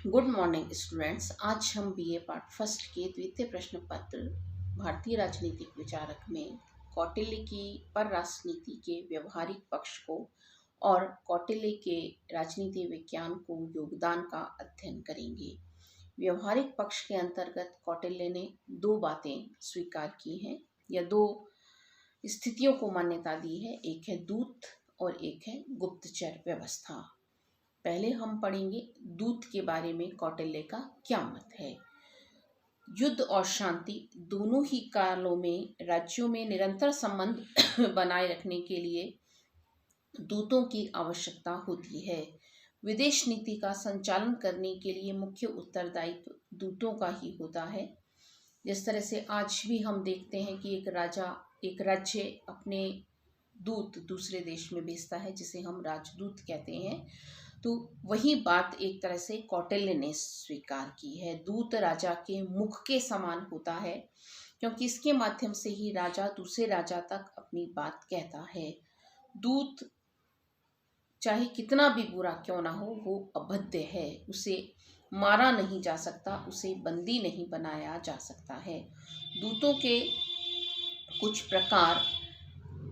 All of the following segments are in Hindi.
Good morning students. आज हम बीए पार्ट फर्स्ट के द्वितीय प्रश्न पत्र भारतीय राजनीतिक विचारक में कौटिल्य की पर राजनीति के व्यवहारिक पक्ष को और कौटिल्य के राजनीति विज्ञान को योगदान का अध्ययन करेंगे। व्यवहारिक पक्ष के अंतर्गत कौटिल्य ने दो बातें स्वीकार की हैं या दो स्थितियों को मान्यता दी है। एक है दूत और एक है गुप्तचर व्यवस्था। पहले हम पढ़ेंगे दूत के बारे में कौटिल्य का क्या मत है। युद्ध और शांति दोनों ही कालों में राज्यों में निरंतर संबंध बनाए रखने के लिए दूतों की आवश्यकता होती है। विदेश नीति का संचालन करने के लिए मुख्य उत्तरदायित्व दूतों का ही होता है। जिस तरह से आज भी हम देखते हैं कि एक राज्य अपने दूत दूसरे देश में भेजता है, जिसे हम राजदूत कहते हैं। तो वही बात एक तरह से कौटिल्य ने स्वीकार की है। दूत राजा के मुख के समान होता है, क्योंकि इसके माध्यम से ही राजा दूसरे राजा तक अपनी बात कहता है। दूत चाहे कितना भी बुरा क्यों ना हो, वो अभद्र है, उसे मारा नहीं जा सकता, उसे बंदी नहीं बनाया जा सकता है। दूतों के कुछ प्रकार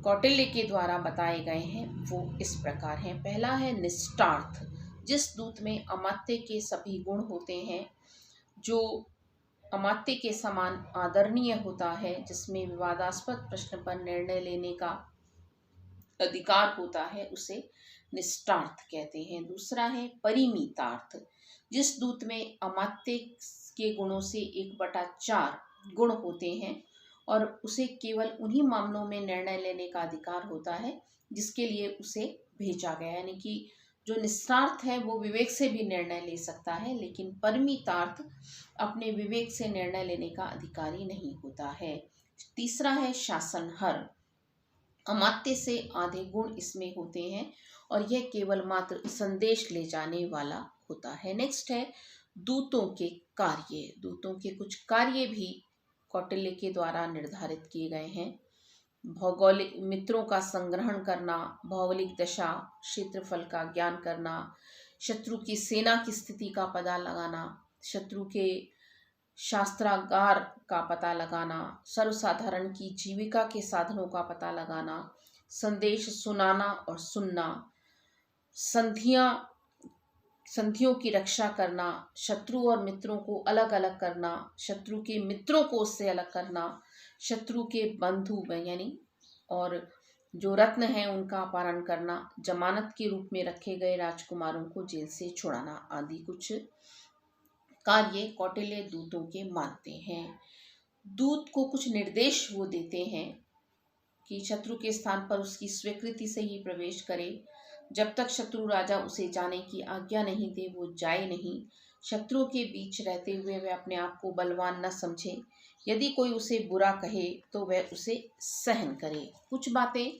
कौटिल्य के द्वारा बताए गए हैं, वो इस प्रकार हैं। पहला है निष्ठार्थ, जिस दूत में अमात्य के सभी गुण होते हैं, जो अमात्य के समान आदरणीय होता है, जिसमें विवादास्पद प्रश्न पर निर्णय लेने का अधिकार होता है, उसे निष्ठार्थ कहते हैं। दूसरा है परिमितार्थ, जिस दूत में अमात्य के गुणों से 1/4 गुण होते हैं और उसे केवल उन्हीं मामलों में निर्णय लेने का अधिकार होता है जिसके लिए उसे भेजा गया। यानी कि जो निस्वार्थ है वो विवेक से भी निर्णय ले सकता है, लेकिन परिमितार्थ अपने विवेक से निर्णय लेने का अधिकारी नहीं होता है। तीसरा है शासनहर, अमात्य से आधे गुण इसमें होते हैं और यह केवल मात्र संदेश ले जाने वाला होता है। नेक्स्ट है दूतों के कार्य। दूतों के कुछ कार्य भी कौटिल्य के द्वारा निर्धारित किए गए हैं। भौगोलिक मित्रों का संग्रहण करना, भौगोलिक दशा क्षेत्रफल का ज्ञान करना, शत्रु की सेना की स्थिति का पता लगाना, शत्रु के शास्त्रागार का पता लगाना, सर्वसाधारण की जीविका के साधनों का पता लगाना, संदेश सुनाना और सुनना, संधियों की रक्षा करना, शत्रु और मित्रों को अलग अलग करना, शत्रु के मित्रों को उससे अलग करना, शत्रु के बंधु यानी और जो रत्न हैं उनका अपहरण करना, जमानत के रूप में रखे गए राजकुमारों को जेल से छुड़ाना आदि कुछ कार्य कौटिल्य दूतों के मानते हैं। दूत को कुछ निर्देश वो देते हैं कि शत्रु के स्थान पर उसकी स्वीकृति से ही प्रवेश करे। जब तक शत्रु राजा उसे जाने की आज्ञा नहीं दे वो जाए नहीं। शत्रु के बीच रहते हुए वह अपने आप को बलवान न समझे। यदि कोई उसे बुरा कहे तो वह उसे सहन करे। कुछ बातें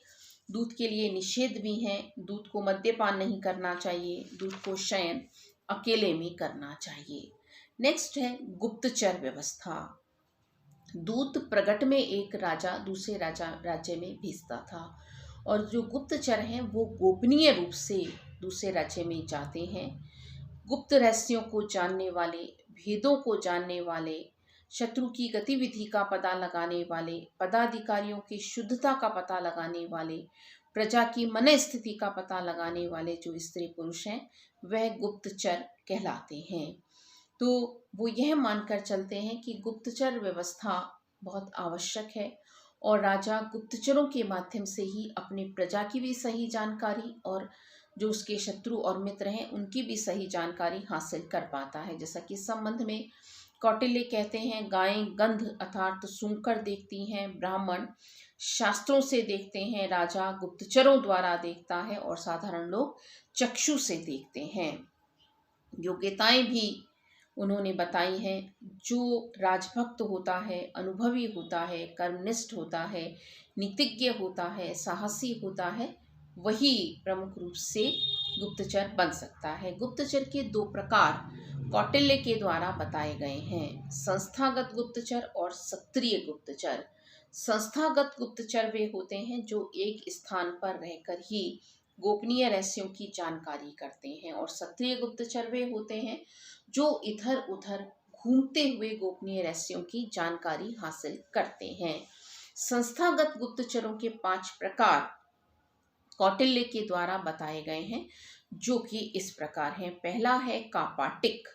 दूत के लिए निषेध भी हैं। दूत को मद्यपान नहीं करना चाहिए। दूत को शयन अकेले में करना चाहिए। नेक्स्ट है गुप्तचर व्यवस्था। दूत प्रगट में एक राजा दूसरे राज्य में भेजता था और जो गुप्तचर हैं वो गोपनीय रूप से दूसरे राज्य में जाते हैं। गुप्त रहस्यों को जानने वाले, भेदों को जानने वाले, शत्रु की गतिविधि का पता लगाने वाले, पदाधिकारियों की शुद्धता का पता लगाने वाले, प्रजा की मन स्थिति का पता लगाने वाले जो स्त्री पुरुष हैं वह गुप्तचर कहलाते हैं। तो वो यह मानकर चलते हैं कि गुप्तचर व्यवस्था बहुत आवश्यक है और राजा गुप्तचरों के माध्यम से ही अपनी प्रजा की भी सही जानकारी और जो उसके शत्रु और मित्र हैं उनकी भी सही जानकारी हासिल कर पाता है। जैसा कि इस संबंध में कौटिल्य कहते हैं, गायें गंध अर्थात सूंघकर देखती हैं, ब्राह्मण शास्त्रों से देखते हैं, राजा गुप्तचरों द्वारा देखता है और साधारण लोग चक्षु से देखते हैं। योग्यताएं भी उन्होंने बताई हैं। जो राजभक्त होता है, अनुभवी होता है, कर्मनिष्ठ होता है, नीतिज्ञ होता है, साहसी होता है, वही प्रमुख रूप से गुप्तचर बन सकता है। गुप्तचर के दो प्रकार कौटिल्य के द्वारा बताए गए हैं, संस्थागत गुप्तचर और सत्रीय गुप्तचर। संस्थागत गुप्तचर वे होते हैं जो एक स्थान पर रहकर ही गोपनीय रहस्यों की जानकारी करते हैं। और क्षत्रिय गुप्तचर वे होते हैं जो इधर उधर घूमते हुए गोपनीय रहस्यों की जानकारी हासिल करते हैं। संस्थागत गुप्तचरों के 5 प्रकार कौटिल्य के द्वारा बताए गए हैं, जो कि इस प्रकार हैं। पहला है कापाटिक,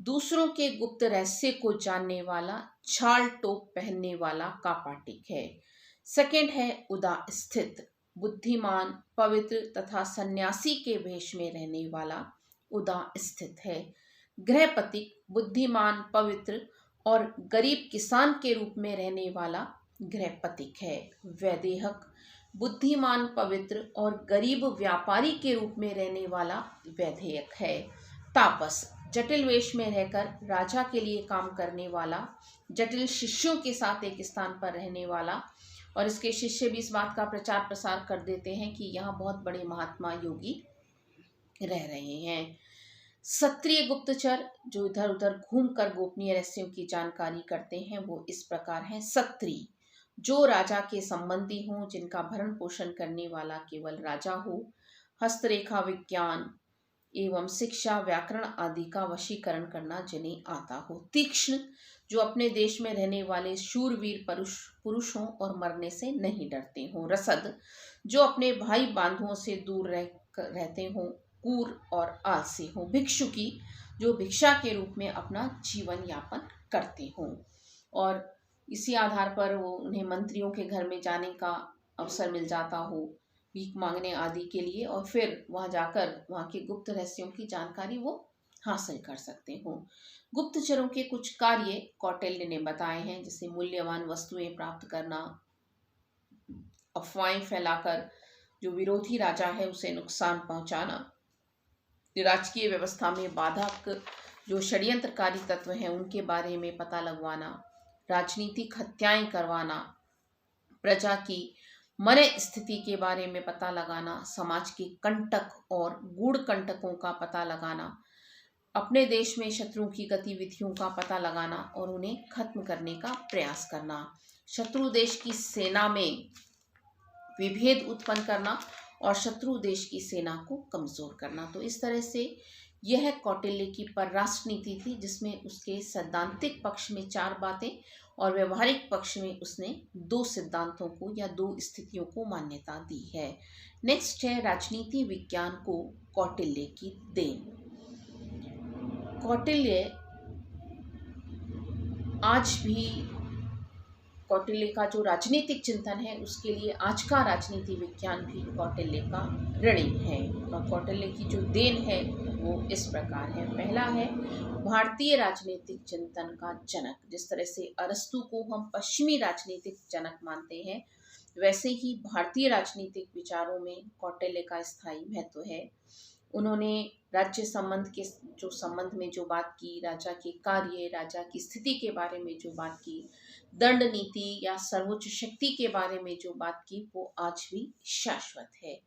दूसरों के गुप्त रहस्य को जानने वाला, छाल टोप पहनने वाला कापाटिक है। सेकंड है उदास्थित, बुद्धिमान, पवित्र तथा सन्यासी के वेश में रहने वाला उदास्थित है। गृहपतिक, बुद्धिमान, पवित्र और गरीब किसान के रूप में रहने वाला गृहपतिक है। वैदेहक, बुद्धिमान, पवित्र और गरीब व्यापारी के रूप में रहने वाला वैधेयक है। तापस, जटिल वेश में रहकर राजा के लिए काम करने वाला, जटिल शिष्यों के साथ एक स्थान पर रहने वाला, और इसके शिष्य भी इस बात का प्रचार प्रसार कर देते हैं कि यहाँ बहुत बड़े महात्मा योगी रह रहे हैं। क्षत्रिय गुप्तचर जो इधर उधर घूमकर गोपनीय रहस्यों की जानकारी करते हैं वो इस प्रकार हैं। क्षत्रिय जो राजा के संबंधी हों, जिनका भरण पोषण करने वाला केवल राजा हो, हस्तरेखा विज्ञान एवं शिक्षा, व्याकरण आदि का वशीकरण करना जिन्हें आता हो। तीक्ष्ण जो अपने देश में रहने वाले शूरवीर पुरुष हों और मरने से नहीं डरते हों। रसद जो अपने भाई बंधुओं से दूर रहते हों, क्रूर और आलसी हों। भिक्षुकी जो भिक्षा के रूप में अपना जीवन यापन करते हों और इसी आधार पर वो उन्हें मंत्रियों के घर में जाने का अवसर मिल जाता हो भीख मांगने आदि के लिए, और फिर वहां जाकर वहां के गुप्त रहस्यों की जानकारी वो हासिल कर सकते हो। गुप्तचरों के कुछ कार्य कौटिल्य ने बताए हैं, जैसे मूल्यवान वस्तुएं प्राप्त करना, अफवाहें फैलाकर जो विरोधी राजा है उसे नुकसान पहुंचाना, राजकीय व्यवस्था में बाधक जो षड्यंत्रकारी तत्व हैं उनके बारे में पता लगवाना, राजनीतिक हत्याएं करवाना, प्रजा की मन स्थिति के बारे में पता लगाना, समाज के कंटक और गूढ़ कंटकों का पता लगाना, अपने देश में शत्रुओं की गतिविधियों का पता लगाना और उन्हें खत्म करने का प्रयास करना, शत्रु देश की सेना में विभेद उत्पन्न करना और शत्रु देश की सेना को कमजोर करना। तो इस तरह से यह कौटिल्य की परराष्ट्र नीति थी, जिसमें उसके सैद्धांतिक पक्ष में 4 बातें और व्यवहारिक पक्ष में उसने 2 सिद्धांतों को या 2 स्थितियों को मान्यता दी है। नेक्स्ट है राजनीति विज्ञान को कौटिल्य की देन। कौटिल्य आज भी कौटिल्य का जो राजनीतिक चिंतन है उसके लिए आज का राजनीति विज्ञान भी कौटिल्य का ऋणी है। और कौटिल्य की जो देन है वो इस प्रकार है। पहला है भारतीय राजनीतिक चिंतन का जनक। जिस तरह से अरस्तु को हम पश्चिमी राजनीतिक जनक मानते हैं, वैसे ही भारतीय राजनीतिक विचारों में कौटिल्य का स्थायी महत्व है। उन्होंने राज्य संबंध में जो बात की, राजा के कार्य, राजा की स्थिति के बारे में जो बात की, दंड नीति या सर्वोच्च शक्ति के बारे में जो बात की, वो आज भी शाश्वत है।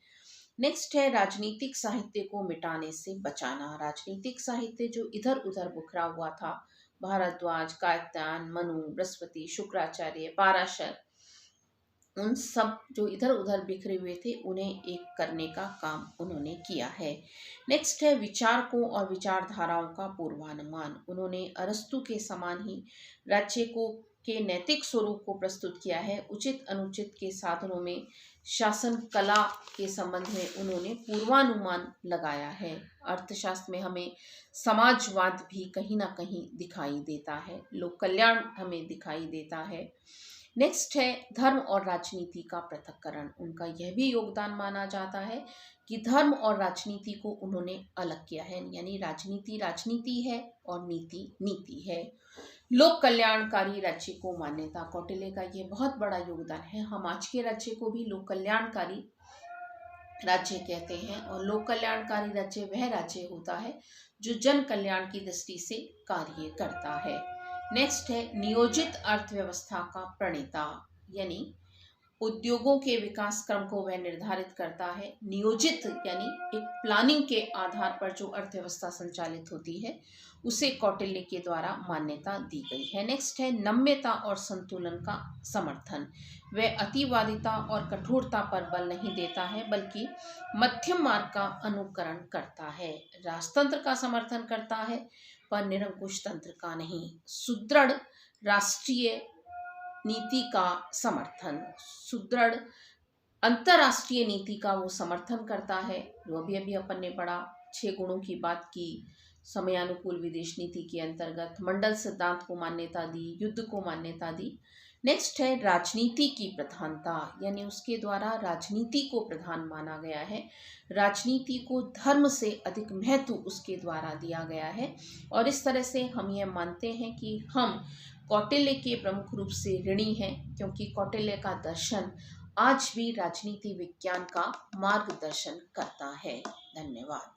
नेक्स्ट है राजनीतिक साहित्य को मिटाने से बचाना। राजनीतिक साहित्य जो इधर उधर बिखरा हुआ था, भारद्वाज, कात्यायन, मनु, बृहस्पति, शुक्राचार्य, पाराशर, उन सब जो इधर उधर बिखरे हुए थे उन्हें एक करने का काम उन्होंने किया है। नेक्स्ट है विचारकों और विचारधाराओं का पूर्वानुमान। उन्होंने अरस्तु के समान ही राज्य को के नैतिक स्वरूप को प्रस्तुत किया है। उचित अनुचित के साधनों में शासन कला के संबंध में उन्होंने पूर्वानुमान लगाया है। अर्थशास्त्र में हमें समाजवाद भी कहीं ना कहीं दिखाई देता है, लोक कल्याण हमें दिखाई देता है। नेक्स्ट है धर्म और राजनीति का पृथक्करण। उनका यह भी योगदान माना जाता है कि धर्म और राजनीति को उन्होंने अलग किया है, यानी राजनीति राजनीति है और नीति नीति है। लोक कल्याणकारी राज्य को मान्यता, कौटिल्य का यह बहुत बड़ा योगदान है। हम आज के राज्य को भी लोक कल्याणकारी राज्य कहते हैं, और लोक कल्याणकारी राज्य वह राज्य होता है जो जन कल्याण की दृष्टि से कार्य करता है। नेक्स्ट है नियोजित अर्थव्यवस्था का प्रणेता, यानी उद्योगों के विकास क्रम को वह निर्धारित करता है। नियोजित यानी एक प्लानिंग के आधार पर जो अर्थव्यवस्था संचालित होती है उसे कौटिल्य के द्वारा मान्यता दी गई है। नेक्स्ट है नम्यता और संतुलन का समर्थन। वह अतिवादिता और कठोरता पर बल नहीं देता है बल्कि मध्यम मार्ग का अनुकरण करता है। राजतंत्र का समर्थन करता है पर निरंकुश तंत्र का नहीं। सुदृढ़ राष्ट्रीय नीति का समर्थन, सुदृढ़ अंतरराष्ट्रीय नीति का वो समर्थन करता है। जो अभी अभी अपन ने पढ़ा, 6 गुणों की बात की। समयानुकूल विदेश नीति के अंतर्गत मंडल सिद्धांत को मान्यता दी, युद्ध को मान्यता दी। नेक्स्ट है राजनीति की प्रधानता, यानी उसके द्वारा राजनीति को प्रधान माना गया है। राजनीति को धर्म से अधिक महत्व उसके द्वारा दिया गया है और इस तरह से हम यह मानते हैं कि हम कौटिल्य के प्रमुख रूप से ऋणी हैं, क्योंकि कौटिल्य का दर्शन आज भी राजनीति विज्ञान का मार्गदर्शन करता है। धन्यवाद।